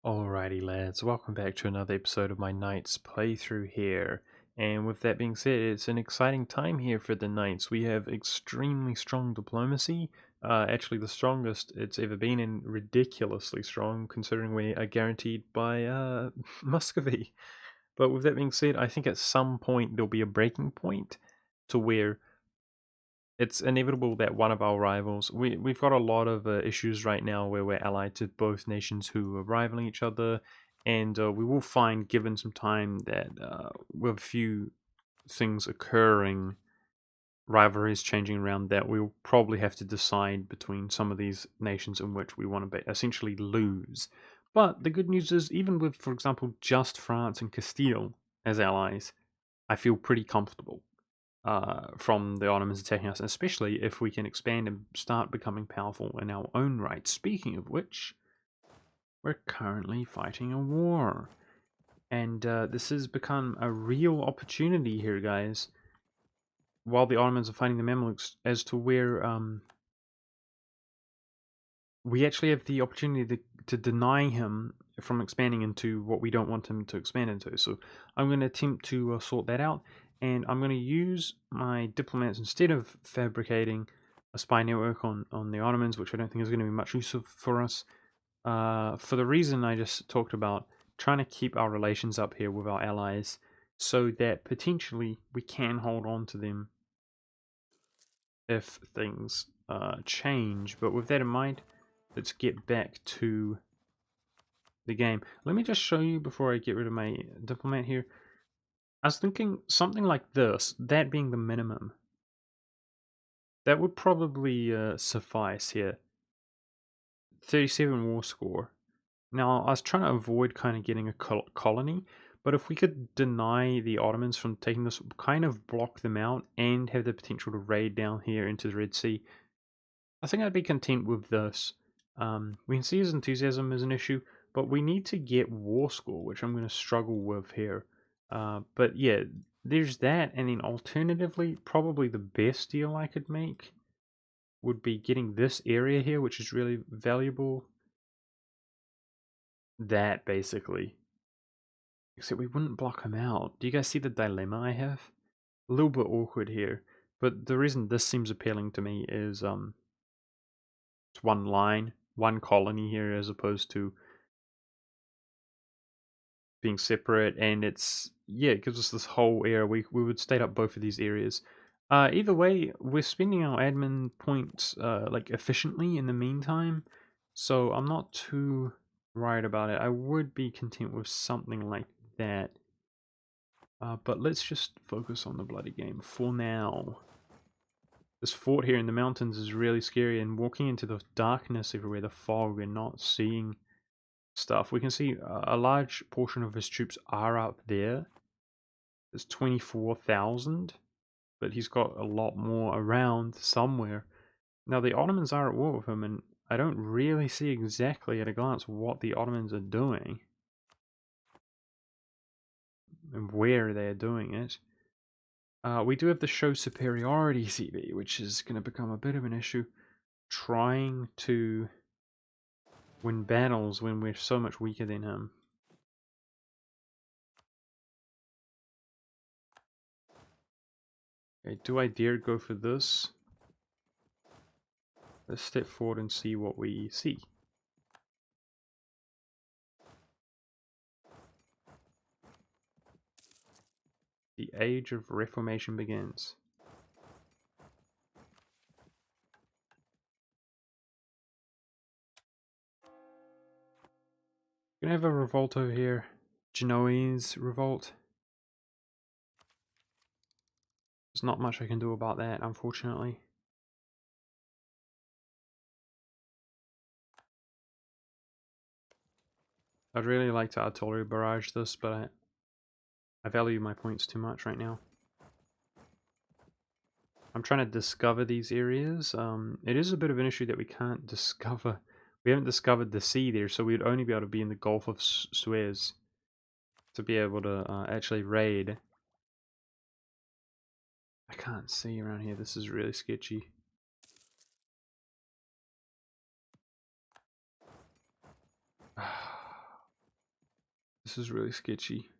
Alrighty lads, welcome back to another episode of my Knights playthrough here. And with that being said, it's an exciting time here for the Knights. We have extremely strong diplomacy, actually the strongest it's ever been, and ridiculously strong considering we are guaranteed by Muscovy. But with that being said, I think at some point there'll be a breaking point to where it's inevitable that one of our rivals, we've got a lot of issues right now where we're allied to both nations who are rivaling each other, and we will find, given some time, that with a few things occurring, rivalries changing around, that we'll probably have to decide between some of these nations in which we want to essentially lose. But the good news is, even with, for example, just France and Castile as allies, I feel pretty comfortable from the Ottomans attacking us, especially if we can expand and start becoming powerful in our own right. Speaking of which, we're currently fighting a war. And this has become a real opportunity here, guys, while the Ottomans are fighting the Mamluks, as to where we actually have the opportunity to deny him from expanding into what we don't want him to expand into. So I'm going to attempt to sort that out, and I'm going to use my diplomats instead of fabricating a spy network on the Ottomans, which I don't think is going to be much use for us, for the reason I just talked about, trying to keep our relations up here with our allies so that potentially we can hold on to them if things change. But with that in mind, let's get back to the game. Let me just show you before I get rid of my diplomat here. I was thinking something like this, that being the minimum. That would probably suffice here. 37 war score. Now, I was trying to avoid kind of getting a colony, but if we could deny the Ottomans from taking this, kind of block them out, and have the potential to raid down here into the Red Sea, I think I'd be content with this. We can see his enthusiasm is an issue, but we need to get war score, which I'm going to struggle with here. But yeah, there's that, and then alternatively, probably the best deal I could make would be getting this area here, which is really valuable. That, basically. Except we wouldn't block him out. Do you guys see the dilemma I have? A little bit awkward here. But the reason this seems appealing to me is it's one line, one colony here, as opposed to being separate, and it's, yeah, it gives us this whole area. We would state up both of these areas. Either way, we're spending our admin points like efficiently in the meantime, so I'm not too worried about it. I would be content with something like that. But let's just focus on the bloody game for now. This fort here in the mountains is really scary, and walking into the darkness everywhere, the fog, we're not seeing stuff. We can see a large portion of his troops are up there. There's 24,000, but he's got a lot more around somewhere. Now, the Ottomans are at war with him, and I don't really see exactly at a glance what the Ottomans are doing and where they're doing it. We do have the show superiority CV, which is going to become a bit of an issue. Trying to win battles when we're so much weaker than him. Okay, do I dare go for this? Let's step forward and see what we see. The Age of Reformation begins. Gonna have a revolt over here. Genoese revolt. There's not much I can do about that, unfortunately. I'd really like to artillery barrage this, but I value my points too much right now. I'm trying to discover these areas. It is a bit of an issue that we can't discover. We haven't discovered the sea there, so we'd only be able to be in the Gulf of Suez to be able to actually raid. I can't see around here. This is really sketchy. This is really sketchy.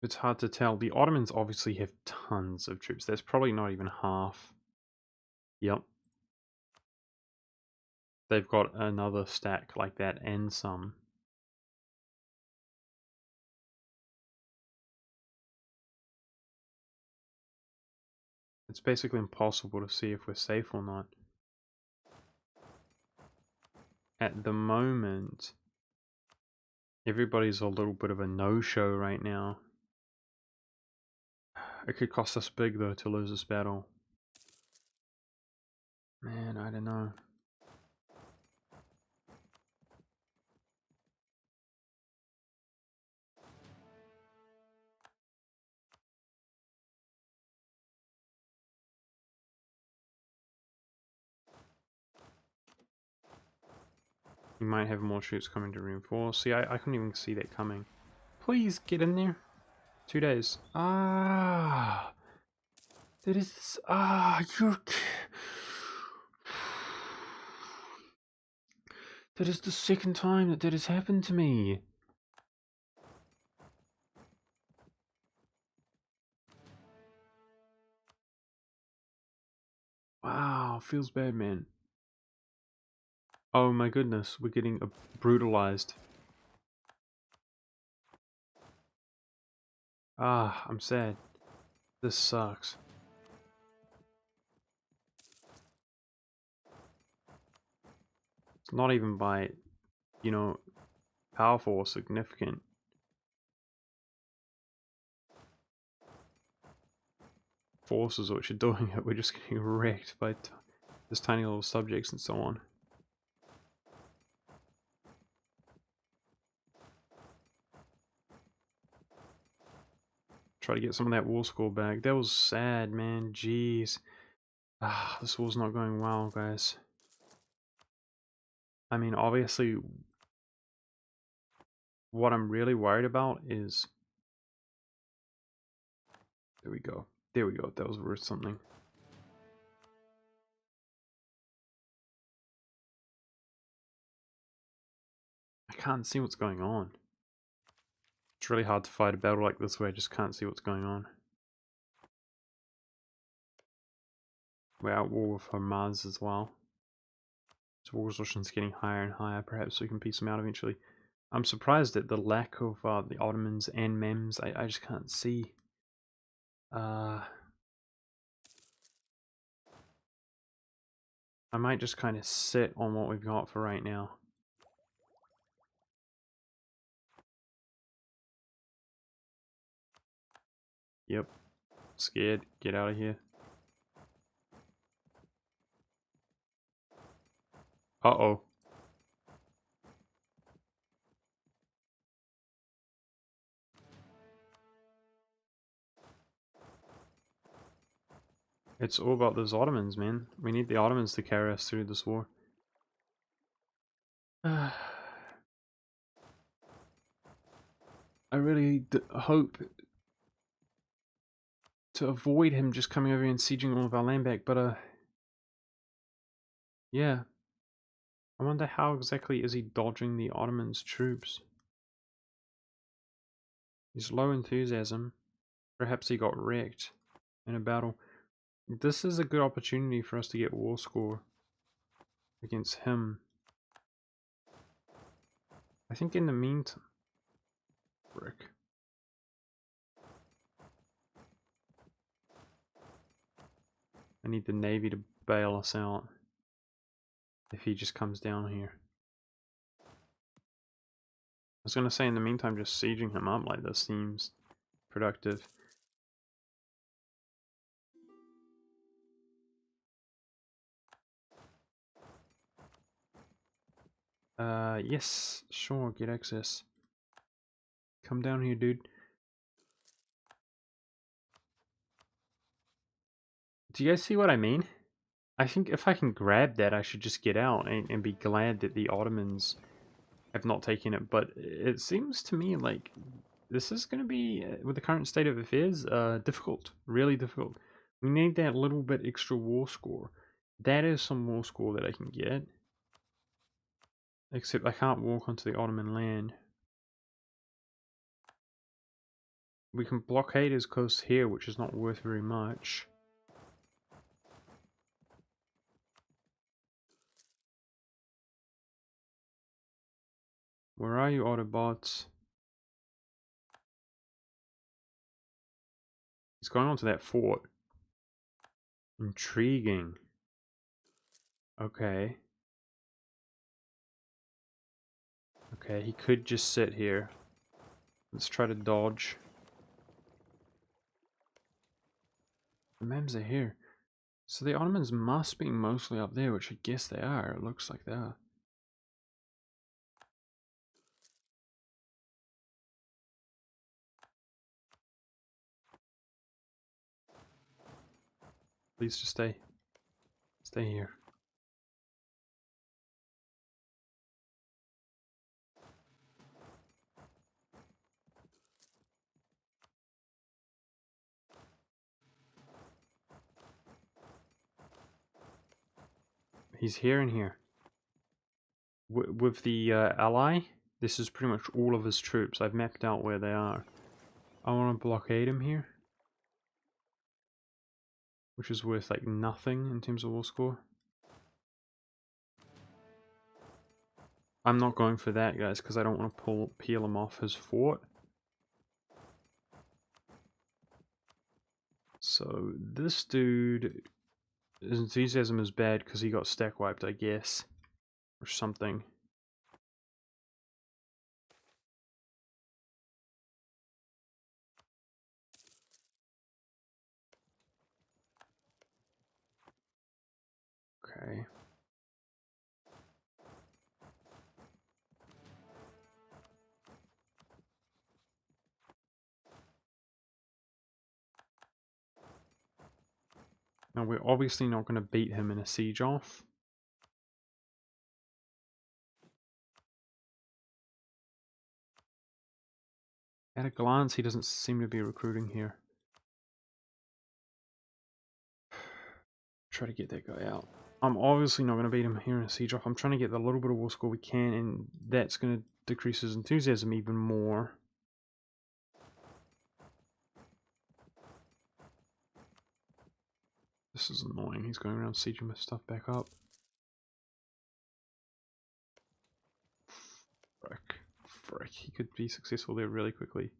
It's hard to tell. The Ottomans obviously have tons of troops. That's probably not even half. Yep. They've got another stack like that and some. It's basically impossible to see if we're safe or not. At the moment, everybody's a little bit of a no-show right now. It could cost us big though to lose this battle. Man, I don't know. You might have more troops coming to reinforce. See, I couldn't even see that coming. Please get in there. 2 days. Ah, that is. Ah, you're. That is the second time that has happened to me. Wow, feels bad, man. Oh my goodness, we're getting brutalized. Ah, I'm sad. This sucks. It's not even by, you know, powerful or significant. Forces which are doing it, we're just getting wrecked by this tiny little subjects and so on. Try to get some of that war score back. That was sad, man. Jeez. Ah, this war's not going well, guys. I mean, obviously, what I'm really worried about is... There we go. There we go. That was worth something. I can't see what's going on. It's really hard to fight a battle like this where I just can't see what's going on. We're at war with Hormuz as well. So war resolution's getting higher and higher. Perhaps we can piece them out eventually. I'm surprised at the lack of the Ottomans and Mems. I just can't see. I might just kind of sit on what we've got for right now. Yep. Scared. Get out of here. Uh-oh. It's all about those Ottomans, man. We need the Ottomans to carry us through this war. I really hope to avoid him just coming over and sieging all of our land back, but yeah. I wonder how exactly is he dodging the Ottomans' troops? He's low enthusiasm. Perhaps he got wrecked in a battle. This is a good opportunity for us to get war score against him. I think in the meantime... Frick. I need the Navy to bail us out if he just comes down here. I was gonna say in the meantime just sieging him up like this seems productive. Yes, sure, get access. Come down here, dude. Do you guys see what I mean? I think if I can grab that, I should just get out and be glad that the Ottomans have not taken it. But it seems to me like this is going to be, with the current state of affairs, difficult. Really difficult. We need that little bit extra war score. That is some war score that I can get. Except I can't walk onto the Ottoman land. We can blockade his coast here, which is not worth very much. Where are you, Autobots? He's going on to that fort. Intriguing. Okay. Okay, he could just sit here. Let's try to dodge. The Mems are here. So the Ottomans must be mostly up there, which I guess they are. It looks like they are. Please just stay. Stay here. He's here and here. With the ally, this is pretty much all of his troops. I've mapped out where they are. I want to blockade him here. Which is worth like nothing in terms of war score. I'm not going for that, guys, because I don't want to peel him off his fort. So this dude, his enthusiasm is bad because he got stack wiped, I guess, or something. Okay. Now we're obviously not going to beat him in a siege off. At a glance, he doesn't seem to be recruiting here. Try to get that guy out. I'm obviously not going to beat him here in a siege off. I'm trying to get the little bit of war score we can, and that's going to decrease his enthusiasm even more. This is annoying. He's going around sieging my stuff back up. Frick. Frick. He could be successful there really quickly.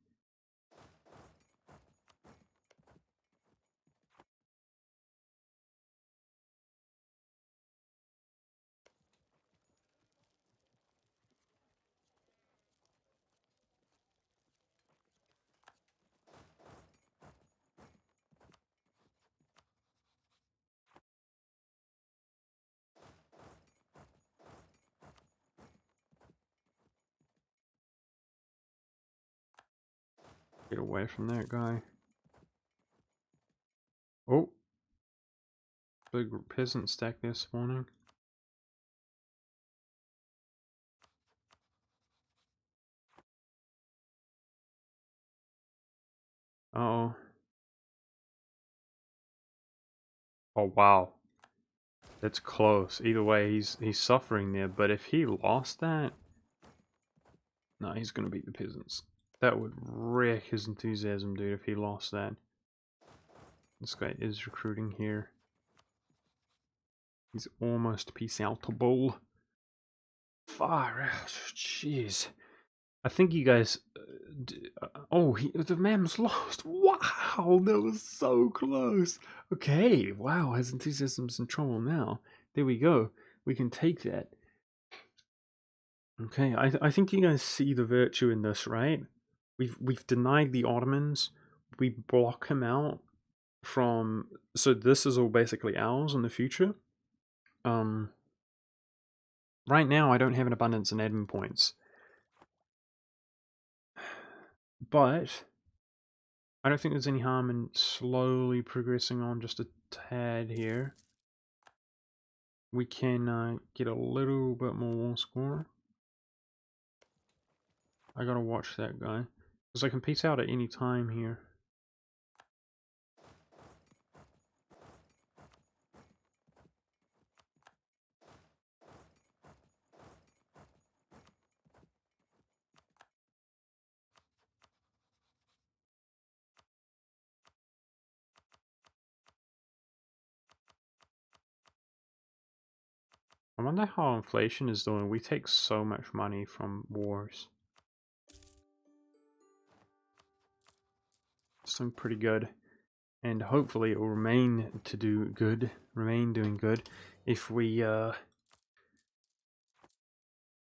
Get away from that guy. Oh! Big peasant stack there spawning. Uh oh. Oh wow. That's close. Either way, he's suffering there, but if he lost that... No, he's gonna beat the peasants. That would wreck his enthusiasm, dude, if he lost that. This guy is recruiting here. He's almost peace outable. Far out. Jeez. I think you guys... oh, the man's lost. Wow, that was so close. Okay, wow, his enthusiasm's in trouble now. There we go. We can take that. Okay, I think you guys see the virtue in this, right? We've denied the Ottomans. We block him out from... So this is all basically ours in the future. Right now I don't have an abundance in admin points. But I don't think there's any harm in slowly progressing on just a tad here. We can get a little bit more war score. I gotta watch that guy. Because I can peace out at any time here. I wonder how inflation is doing. We take so much money from wars. It's doing pretty good. And hopefully it will remain to do good. Remain doing good. If we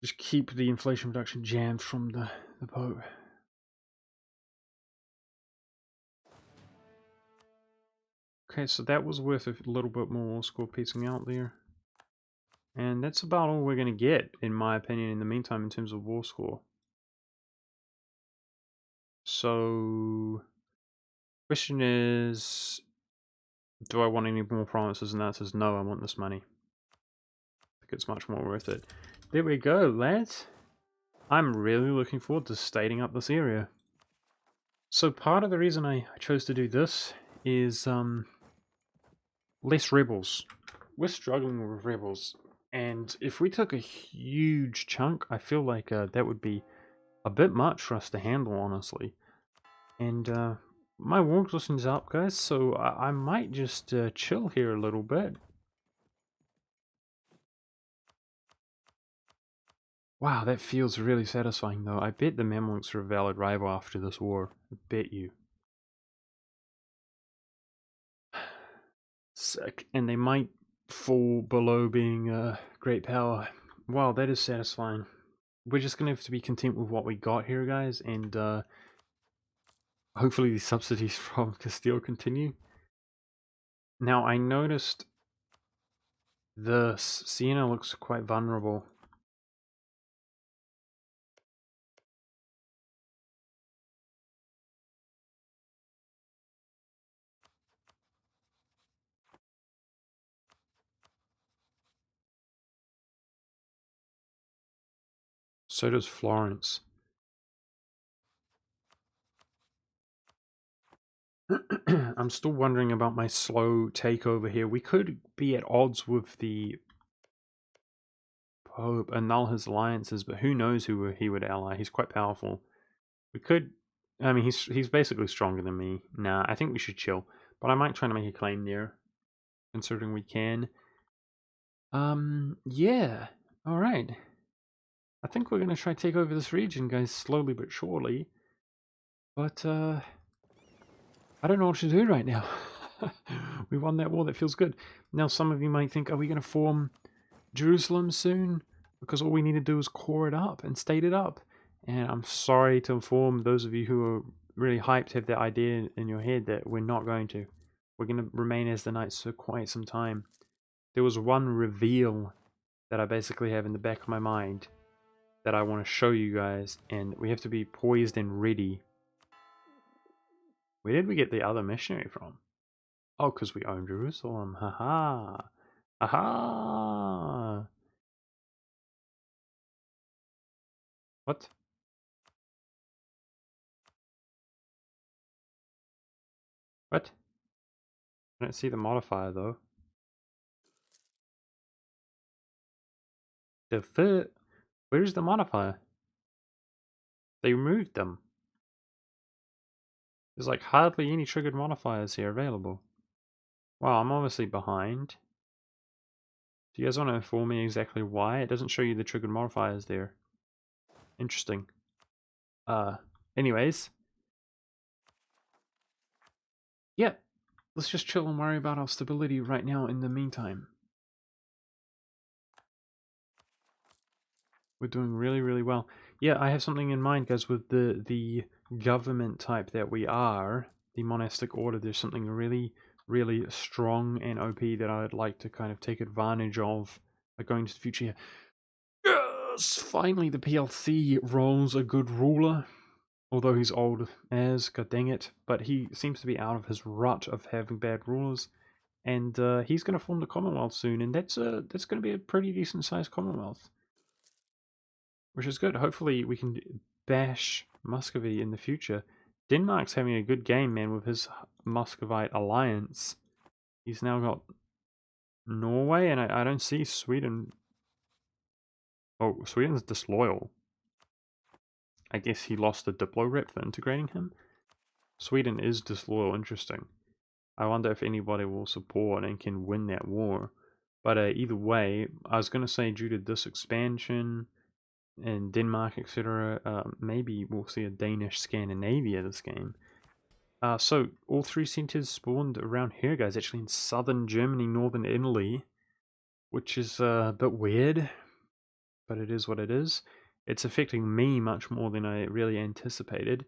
just keep the inflation reduction jammed from the Pope. Okay, so that was worth a little bit more war score piecing out there. And that's about all we're going to get, in my opinion, in the meantime, in terms of war score. So, question is, do I want any more promises? And the answer is no, I want this money. I think it's much more worth it. There we go, lads. I'm really looking forward to stating up this area. So part of the reason I chose to do this is less rebels. We're struggling with rebels, and if we took a huge chunk, I feel like that would be a bit much for us to handle, honestly. And my war exhaustion's up, guys, so I might just chill here a little bit. Wow, that feels really satisfying, though. I bet the Mamluks are a valid rival after this war. I bet you. Sick. And they might fall below being a great power. Wow, that is satisfying. We're just gonna have to be content with what we got here, guys, and hopefully the subsidies from Castile continue. Now, I noticed this. Siena looks quite vulnerable. So does Florence. I'm still wondering about my slow takeover here. We could be at odds with the Pope, annul his alliances, but who knows who he would ally. He's quite powerful. We could... I mean, he's basically stronger than me. Nah, I think we should chill. But I might try to make a claim there, considering we can. Yeah. Alright. I think we're going to try to take over this region, guys, slowly but surely. But, I don't know what to do right now. We won that war, that feels good. Now, some of you might think, are we going to form Jerusalem soon? Because all we need to do is core it up and state it up. And I'm sorry to inform those of you who are really hyped, have that idea in your head, that we're not going to. We're going to remain as the Knights for quite some time. There was one reveal that I basically have in the back of my mind that I want to show you guys, and we have to be poised and ready. Where did we get the other missionary from? Oh, because we own Jerusalem. Haha. Aha. What? What? I don't see the modifier though. The fit. Where's the modifier? They removed them. There's like hardly any triggered modifiers here available. Wow, I'm obviously behind. Do you guys want to inform me exactly why? It doesn't show you the triggered modifiers there. Interesting. Anyways. Yeah, let's just chill and worry about our stability right now in the meantime. We're doing really, really well. Yeah, I have something in mind, guys, with the government type that we are, the monastic order. There's something really, really strong and OP that I'd like to kind of take advantage of going into the future here. Yes! Finally, the PLC rolls a good ruler. Although he's old as, god dang it. But he seems to be out of his rut of having bad rulers. And he's going to form the Commonwealth soon, and that's going to be a pretty decent-sized Commonwealth. Which is good. Hopefully we can bash Muscovy in the future. Denmark's having a good game, man, with his Muscovite alliance. He's now got Norway, and I don't see Sweden. Oh, Sweden's disloyal. I guess he lost the Diplo rep for integrating him. Sweden is disloyal, interesting. I wonder if anybody will support and can win that war. But either way, I was going to say due to this expansion and Denmark, etc., maybe we'll see a Danish Scandinavia this game. So all three centers spawned around here, guys. Actually, in southern Germany, northern Italy, which is a bit weird, but it is what it is. It's affecting me much more than I really anticipated,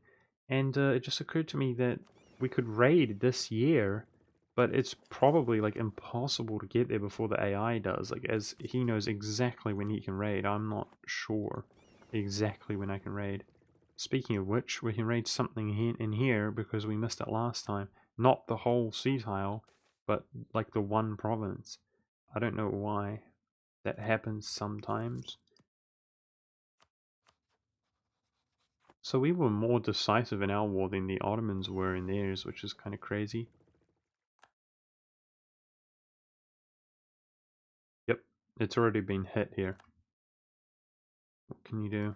and it just occurred to me that we could raid this year, but it's probably like impossible to get there before the AI does. Like, as he knows exactly when he can raid, I'm not sure exactly when I can raid. Speaking of which, we can raid something in here because we missed it last time. Not the whole sea tile, but like the one province. I don't know why. That happens sometimes. So we were more decisive in our war than the Ottomans were in theirs, which is kind of crazy. Yep, it's already been hit here. What can you do?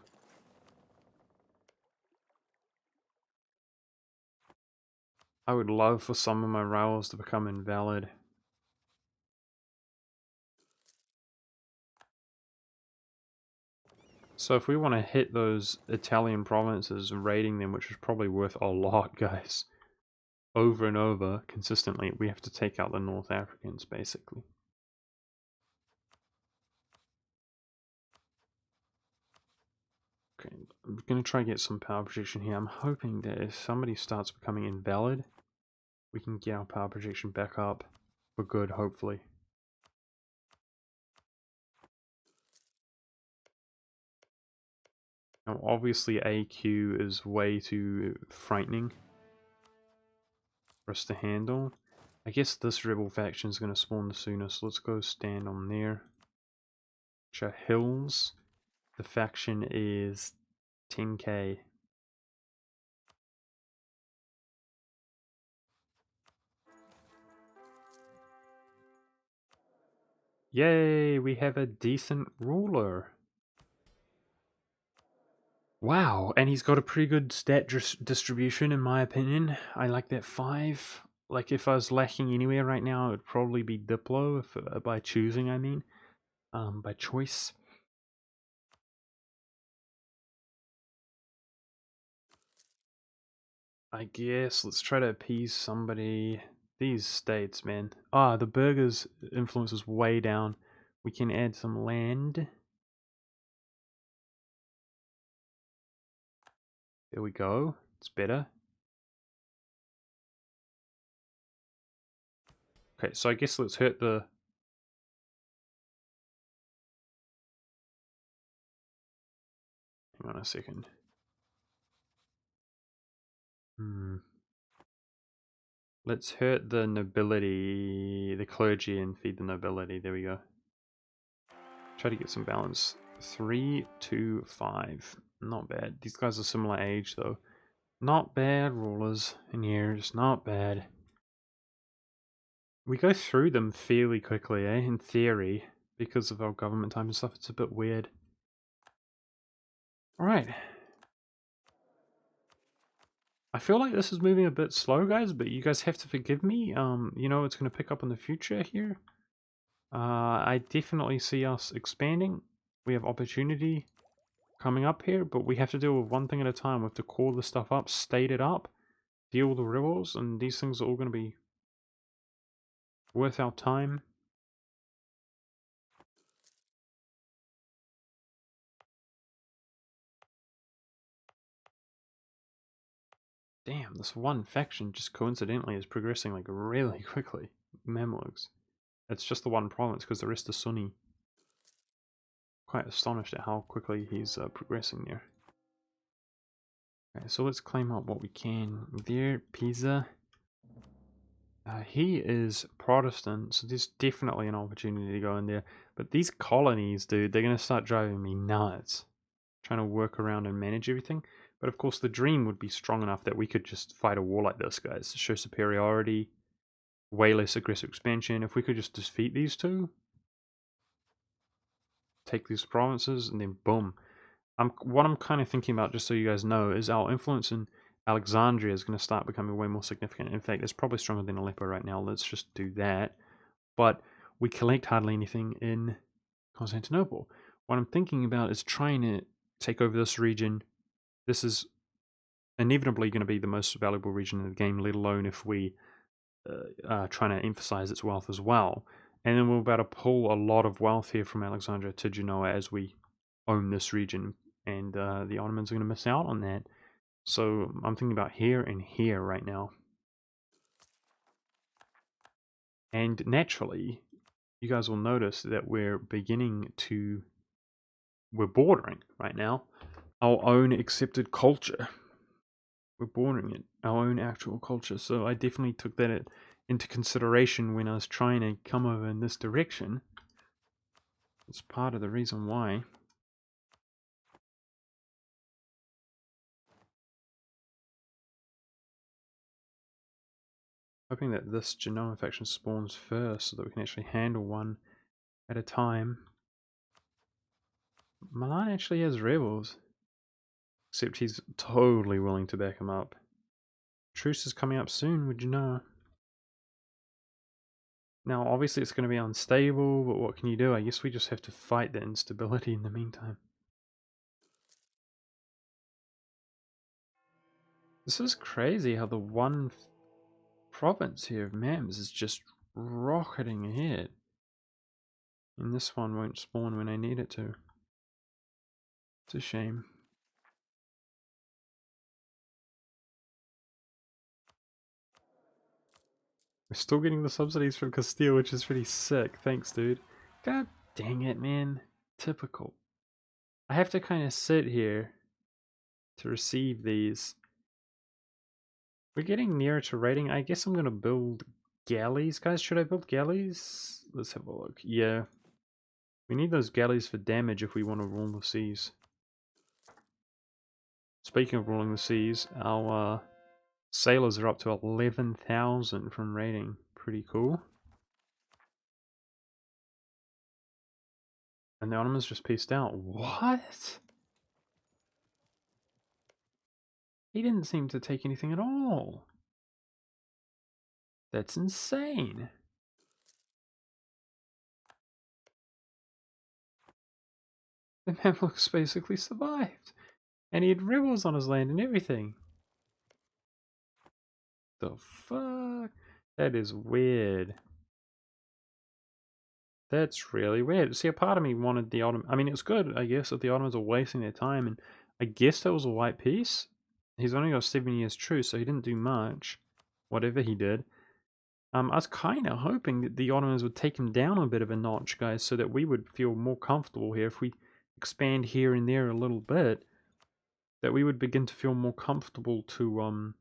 I would love for some of my rails to become invalid. So if we want to hit those Italian provinces and raiding them, which is probably worth a lot, guys, over and over, consistently, we have to take out the North Africans, basically. Okay, I'm going to try and get some power projection here. I'm hoping that if somebody starts becoming invalid, we can get our power projection back up for good, hopefully. Now, obviously AQ is way too frightening for us to handle. I guess this rebel faction is going to spawn the soonest. Let's go stand on there. Which are hills. The faction is 10k. Yay, we have a decent ruler. Wow, and he's got a pretty good stat distribution in my opinion. I like that 5. Like, if I was lacking anywhere right now, it would probably be Diplo, if, by choosing, I mean. By choice. I guess let's try to appease somebody. These states, man. Ah, the burgers influence is way down. We can add some land. There we go. It's better. Okay, so I guess let's hurt the... Hang on a second. Let's hurt the nobility, the clergy, and feed the nobility. There we go. Try to get some balance. 3, 2, 5. Not bad. These guys are similar age, though. Not bad rulers in years. Not bad. We go through them fairly quickly, eh? In theory, because of our government time and stuff. It's a bit weird. Alright. I feel like this is moving a bit slow, guys, but you guys have to forgive me. You know, it's going to pick up in the future here. I definitely see us expanding. We have opportunity coming up here, but we have to deal with one thing at a time. We have to call the stuff up, state it up, deal with the rebels, and these things are all going to be worth our time. Damn, this one faction just coincidentally is progressing like really quickly. Mamluks. It's just the one province because the rest are Sunni. Quite astonished at how quickly he's progressing there. Okay, so let's claim up what we can. There, Pisa. He is Protestant, so there's definitely an opportunity to go in there. But these colonies, dude, they're going to start driving me nuts. Trying to work around and manage everything. But of course, the dream would be strong enough that we could just fight a war like this, guys. Show superiority, way less aggressive expansion. If we could just defeat these two, take these provinces, and then boom. What I'm kind of thinking about, just so you guys know, is our influence in Alexandria is going to start becoming way more significant. In fact, it's probably stronger than Aleppo right now. Let's just do that. But we collect hardly anything in Constantinople. What I'm thinking about is trying to take over this region. This is inevitably going to be the most valuable region in the game, let alone if we are trying to emphasize its wealth as well. And then we're about to pull a lot of wealth here from Alexandria to Genoa as we own this region, and the Ottomans are going to miss out on that. So I'm thinking about here and here right now. And naturally, you guys will notice that we're bordering right now our own accepted culture. We're bordering it, our own actual culture. So I definitely took that into consideration when I was trying to come over in this direction. It's part of the reason why. Hoping that this Genoa faction spawns first so that we can actually handle one at a time. Milan actually has rebels. Except he's totally willing to back him up. Truce is coming up soon, would you know? Now, obviously it's going to be unstable, but what can you do? I guess we just have to fight the instability in the meantime. This is crazy how the one province here of Mams is just rocketing ahead. And this one won't spawn when I need it to. It's a shame. We're still getting the subsidies from Castile, which is pretty sick. Thanks, dude. God dang it, man. Typical. I have to kind of sit here to receive these. We're getting nearer to raiding. I guess I'm going to build galleys. Guys, should I build galleys? Let's have a look. Yeah. We need those galleys for damage if we want to rule the seas. Speaking of ruling the seas, our sailors are up to 11,000 from raiding. Pretty cool. And the Ottomans just pieced out. What? He didn't seem to take anything at all. That's insane. The Mamluks basically survived. And he had rebels on his land and everything. The fuck? That is weird. That's really weird. See, a part of me wanted the Ottoman. I mean, it's good, I guess, that the Ottomans are wasting their time, and I guess that was a white peace. He's only got 7 years truce, so he didn't do much, whatever he did. I was kind of hoping that the Ottomans would take him down a bit of a notch, guys, so that we would feel more comfortable here. If we expand here and there a little bit, that we would begin to feel more comfortable to,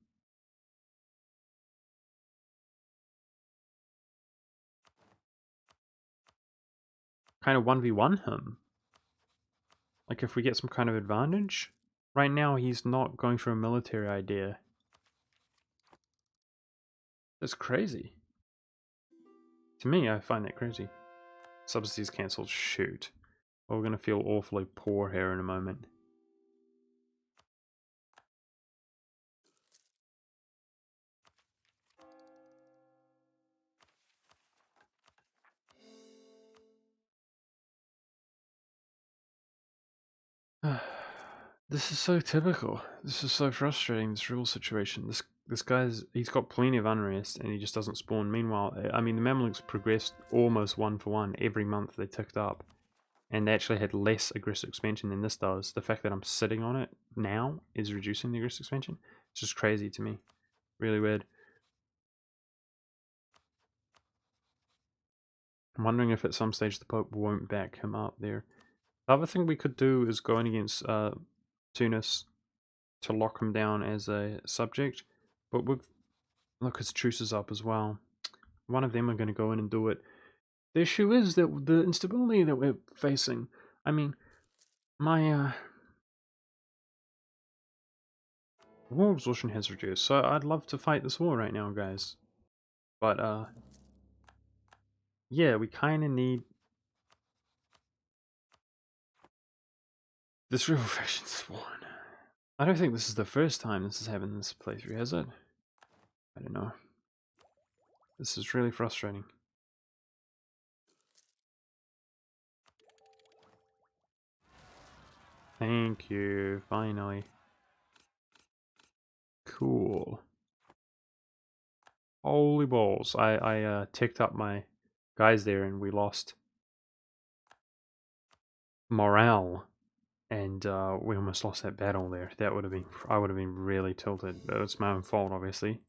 kind of 1v1 him. Like, if we get some kind of advantage. Right now, he's not going for a military idea. That's crazy. To me, I find that crazy. Subsidies cancelled. Shoot. Well, we're going to feel awfully poor here in a moment. This is so typical. This is so frustrating, this real situation. This he's got plenty of unrest and he just doesn't spawn. Meanwhile, I mean, the Mamluks progressed almost 1-for-1 every month they ticked up. And they actually had less aggressive expansion than this does. The fact that I'm sitting on it now is reducing the aggressive expansion. It's just crazy to me. Really weird. I'm wondering if at some stage the Pope won't back him up there. The other thing we could do is go in against Tunis to lock him down as a subject. But with look, his truce is up as well. One of them are going to go in and do it. The issue is that the instability that we're facing. I mean, my war absorption has reduced, so I'd love to fight this war right now, guys. But yeah, we kind of need this real faction spawn. I don't think this is the first time this has happened in this playthrough, has it? I don't know. This is really frustrating. Thank you, finally. Cool. Holy balls. I ticked up my guys there and we lost morale. And we almost lost that battle there. That would have been, I would have been really tilted. But it's my own fault, obviously.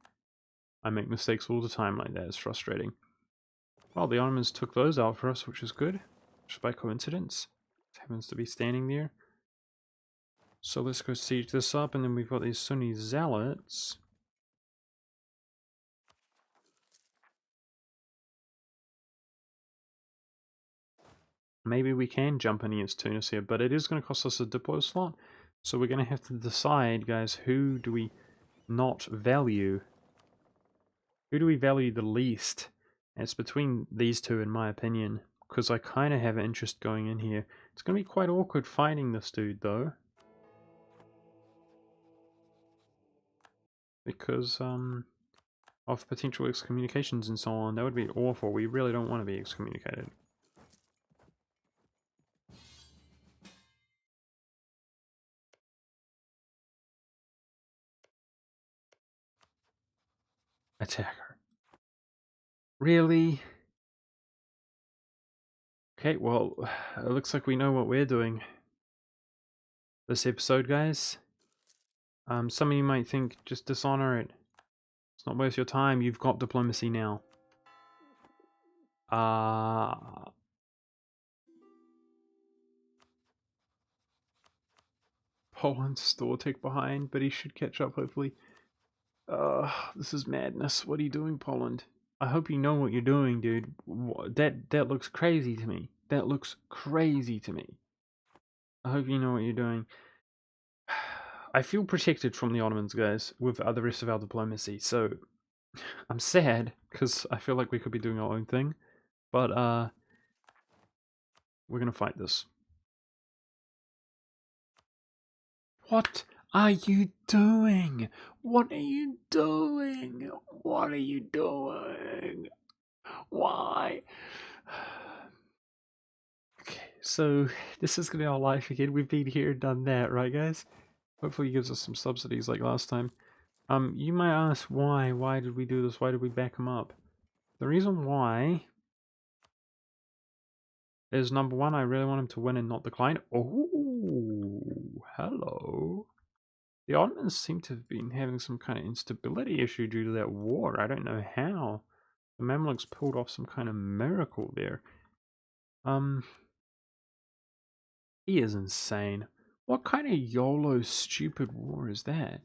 I make mistakes all the time like that. It's frustrating. Well, the Ottomans took those out for us, which is good. Just by coincidence. It happens to be standing there. So let's go siege this up, and then we've got these Sunni zealots. Maybe we can jump in against Tunis here, but it is going to cost us a diplo slot. So we're going to have to decide, guys, who do we not value? Who do we value the least? And it's between these two, in my opinion, because I kind of have an interest going in here. It's going to be quite awkward fighting this dude, though. Because, of potential excommunications and so on. That would be awful. We really don't want to be excommunicated. Attacker. Really? Okay, well, it looks like we know what we're doing this episode, guys. Some of you might think, just dishonor it. It's not worth your time. You've got diplomacy now. Poland's still a tick behind, but he should catch up, hopefully. This is madness. What are you doing, Poland? I hope you know what you're doing, dude. That looks crazy to me. That looks crazy to me. I hope you know what you're doing. I feel protected from the Ottomans, guys, with the rest of our diplomacy, so I'm sad, because I feel like we could be doing our own thing, but, we're gonna fight this. What are you doing? What are you doing? What are you doing? Why? Okay, so this is gonna be our life again. We've been here, done that, right, guys? Hopefully he gives us some subsidies like last time. You might ask why. Why did we do this? Why did we back him up? The reason why is, number one, I really want him to win and not decline. Oh, hello. The Ottomans seem to have been having some kind of instability issue due to that war. I don't know how. The Mamluks pulled off some kind of miracle there. He is insane. What kind of YOLO stupid war is that?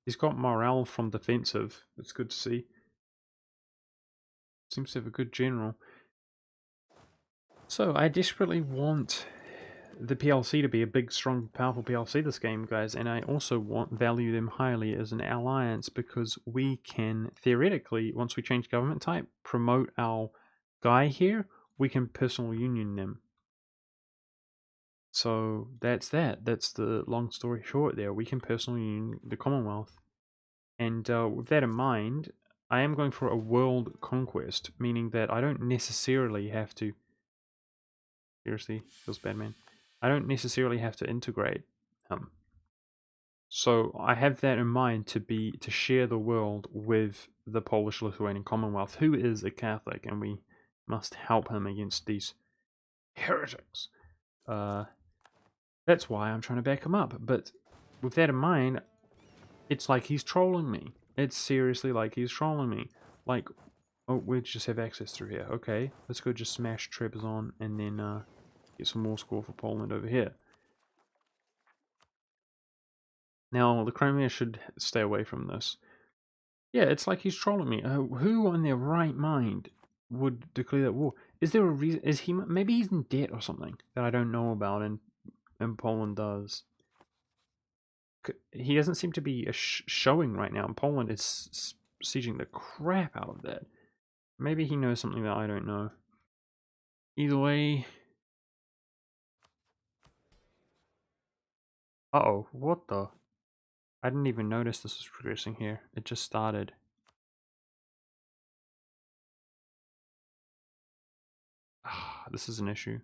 He's got morale from defensive. It's good to see. Seems to have a good general. So, I desperately want the PLC to be a big, strong, powerful PLC this game, guys, and I also value them highly as an alliance because we can, theoretically, once we change government type, promote our guy here, we can personal union them. So that's that. That's the long story short there. We can personal union the Commonwealth. And with that in mind, I am going for a world conquest, meaning that I don't necessarily have to... Seriously, feels bad, man. I don't necessarily have to integrate him. So I have that in mind to share the world with the Polish-Lithuanian Commonwealth, who is a Catholic, and we must help him against these heretics. That's why I'm trying to back him up. But with that in mind, it's like he's trolling me. It's seriously like he's trolling me. Like, oh, we just have access through here. Okay, let's go just smash Trebizond and then get some more score for Poland over here. Now, the Crimea should stay away from this. Yeah, it's like he's trolling me. Who in their right mind would declare that war? Is there a reason? Is he... Maybe he's in debt or something that I don't know about and Poland does. He doesn't seem to be showing right now, and Poland is sieging the crap out of that. Maybe he knows something that I don't know. Either way... Uh-oh, what the... I didn't even notice this was progressing here. It just started. This is an issue.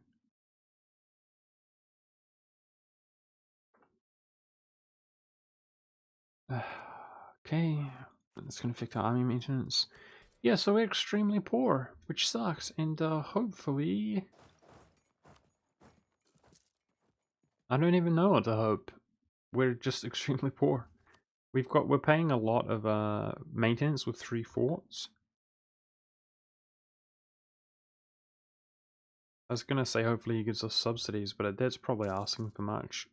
Okay, that's going to affect our army maintenance. Yeah, so we're extremely poor, which sucks, and hopefully... I don't even know what to hope. We're just extremely poor. We're paying a lot of maintenance with 3 forts. I was gonna say hopefully he gives us subsidies, but that's probably asking for much.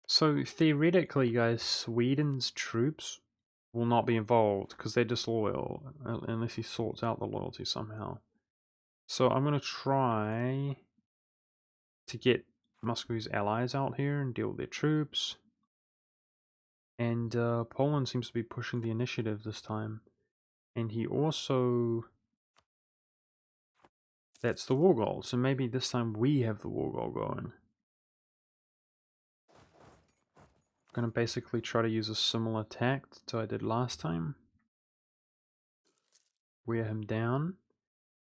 So theoretically, guys, Sweden's troops will not be involved because they're disloyal unless he sorts out the loyalty somehow. So I'm gonna try to get Muscovy's allies out here and deal with their troops. And Poland seems to be pushing the initiative this time. And he also... That's the war goal, so maybe this time we have the war goal going. I'm gonna basically try to use a similar tact to I did last time. Wear him down.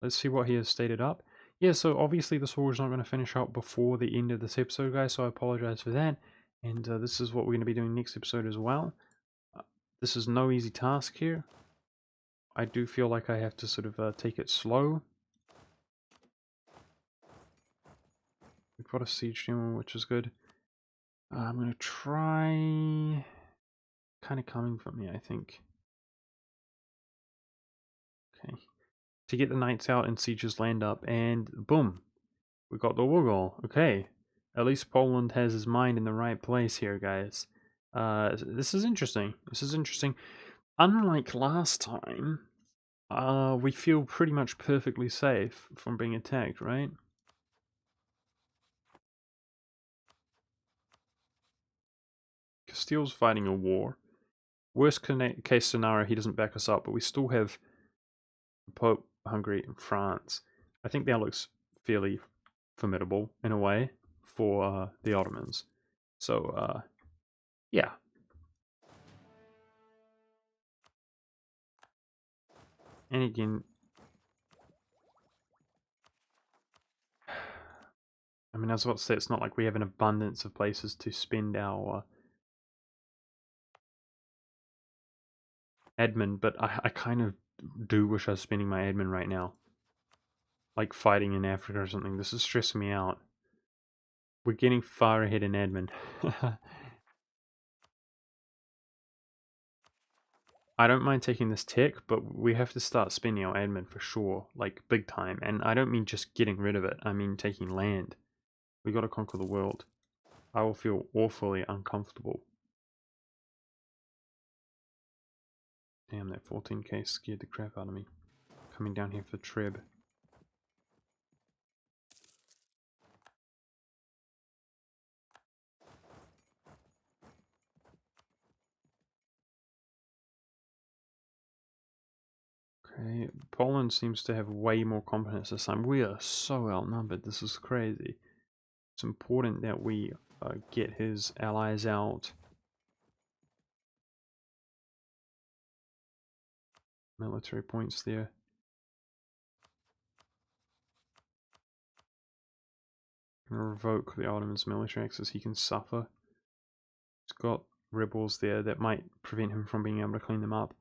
Let's see what he has stated up. Yeah, so obviously this war is not going to finish up before the end of this episode, guys, so I apologize for that. And this is what we're going to be doing next episode as well. This is no easy task here. I do feel like I have to sort of take it slow. We've got a siege general, which is good. I'm going to try... Kind of coming from me, I think. Okay. To get the knights out and sieges land up, and boom! We got the war goal. Okay. At least Poland has his mind in the right place here, guys. This is interesting. This is interesting. Unlike last time, we feel pretty much perfectly safe from being attacked, right? Castile's fighting a war. Worst case scenario, he doesn't back us up, but we still have Pope, Hungary, and France. I think that looks fairly formidable in a way for the Ottomans. So, yeah. And again, I mean, I was about to say, it's not like we have an abundance of places to spend our admin, but I kind of do wish I was spending my admin right now. Like fighting in Africa or something. This is stressing me out. We're getting far ahead in admin. I don't mind taking this tech, but we have to start spending our admin for sure, like big time. And I don't mean just getting rid of it, I mean taking land. We gotta conquer the world. I will feel awfully uncomfortable. Damn, that 14k scared the crap out of me. Coming down here for Treb. Okay, Poland seems to have way more competence this time. We are so outnumbered, this is crazy. It's important that we get his allies out. Military points there. Revoke the Ottoman's military access, he can suffer. He's got rebels there that might prevent him from being able to clean them up.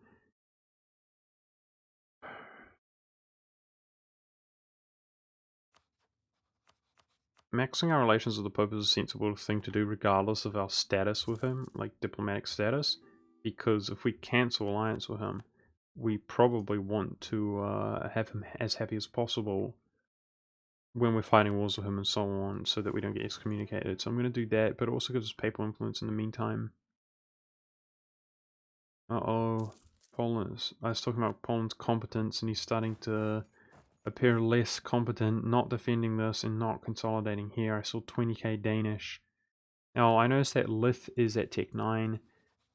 Maxing our relations with the Pope is a sensible thing to do regardless of our status with him, like diplomatic status, because if we cancel alliance with him, we probably want to have him as happy as possible when we're fighting wars with him and so on, so that we don't get excommunicated. So I'm going to do that, but it also gives us papal influence in the meantime. Uh-oh, Poland. I was talking about Poland's competence, and he's starting to appear less competent, not defending this and not consolidating here. I saw 20k Danish. Now, I noticed that Lith is at Tech 9.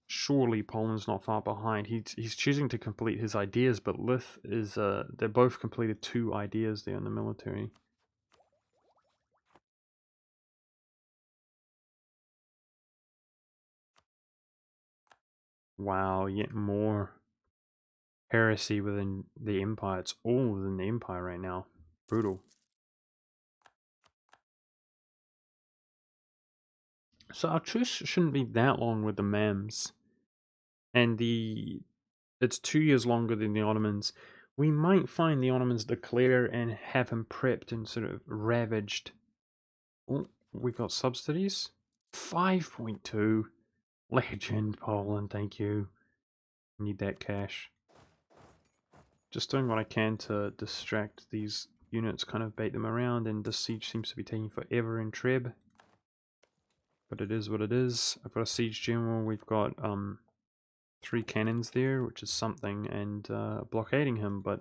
Surely Poland's not far behind. He's choosing to complete his ideas, but Lith is, they both completed 2 ideas there in the military. Wow, yet more heresy within the Empire. It's all within the Empire right now. Brutal. So our truce shouldn't be that long with the Mams, and it's 2 years longer than the Ottomans. We might find the Ottomans declare and have him prepped and sort of ravaged. Oh, we got subsidies. 5.2. Legend, Poland, thank you. Need that cash. Just doing what I can to distract these units, kind of bait them around, and this siege seems to be taking forever in Treb. But it is what it is. I've got a siege general, we've got 3 cannons there, which is something, and blockading him, but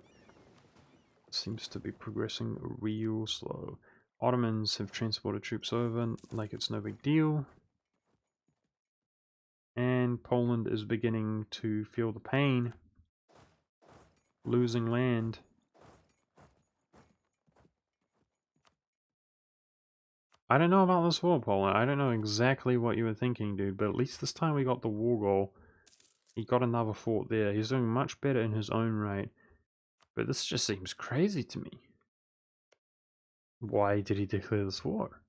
it seems to be progressing real slow. Ottomans have transported troops over like it's no big deal. And Poland is beginning to feel the pain. Losing land. I don't know about this war, Poland. I don't know exactly what you were thinking, dude, but at least this time we got the war goal. He got another fort there. He's doing much better in his own right. But this just seems crazy to me. Why did he declare this war?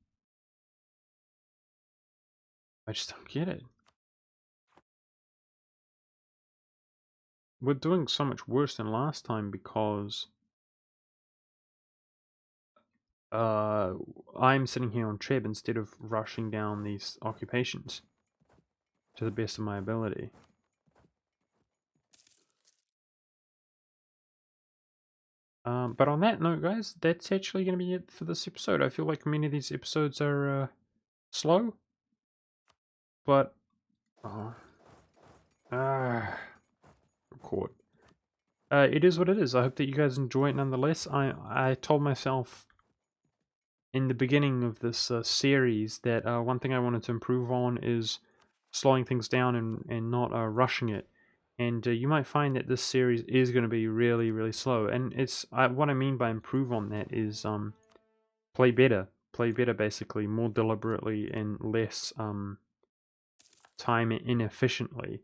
I just don't get it. We're doing so much worse than last time because I'm sitting here on Treb instead of rushing down these occupations to the best of my ability. But on that note, guys, that's actually going to be it for this episode. I feel like many of these episodes are slow, but record. It is what it is. I hope that you guys enjoy it nonetheless. I told myself in the beginning of this series that one thing I wanted to improve on is slowing things down and not rushing it. And you might find that this series is going to be really, really slow. And it's what I mean by improve on that is play better. Play better, basically, more deliberately and less time inefficiently.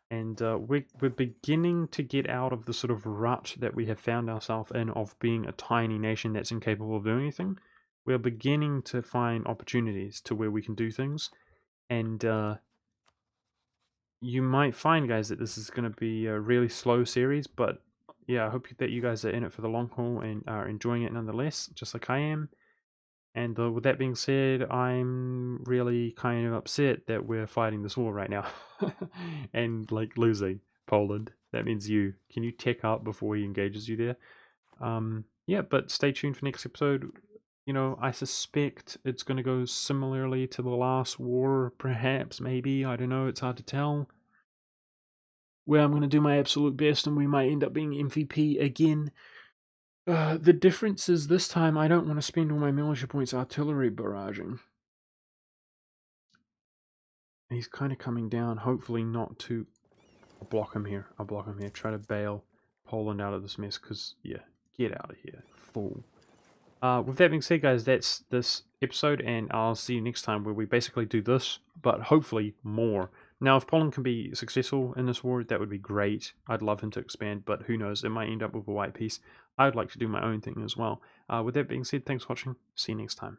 And we're beginning to get out of the sort of rut that we have found ourselves in of being a tiny nation that's incapable of doing anything. We're beginning to find opportunities to where we can do things. And you might find, guys, that this is going to be a really slow series. But yeah, I hope that you guys are in it for the long haul and are enjoying it nonetheless, just like I am. And with that being said, I'm really kind of upset that we're fighting this war right now. And, like, losing Poland. That means you. Can you tech up before he engages you there? Yeah, but stay tuned for next episode. You know, I suspect it's going to go similarly to the last war, perhaps, maybe. I don't know, it's hard to tell. Where I'm going to do my absolute best and we might end up being MVP again. The difference is this time I don't want to spend all my militia points artillery barraging. He's kind of coming down, hopefully not to... I'll block him here, try to bail Poland out of this mess, because, yeah, get out of here, fool. With that being said, guys, that's this episode, and I'll see you next time where we basically do this, but hopefully more. Now, if Poland can be successful in this war, that would be great. I'd love him to expand, but who knows, it might end up with a white peace. I'd like to do my own thing as well. With that being said, thanks for watching. See you next time.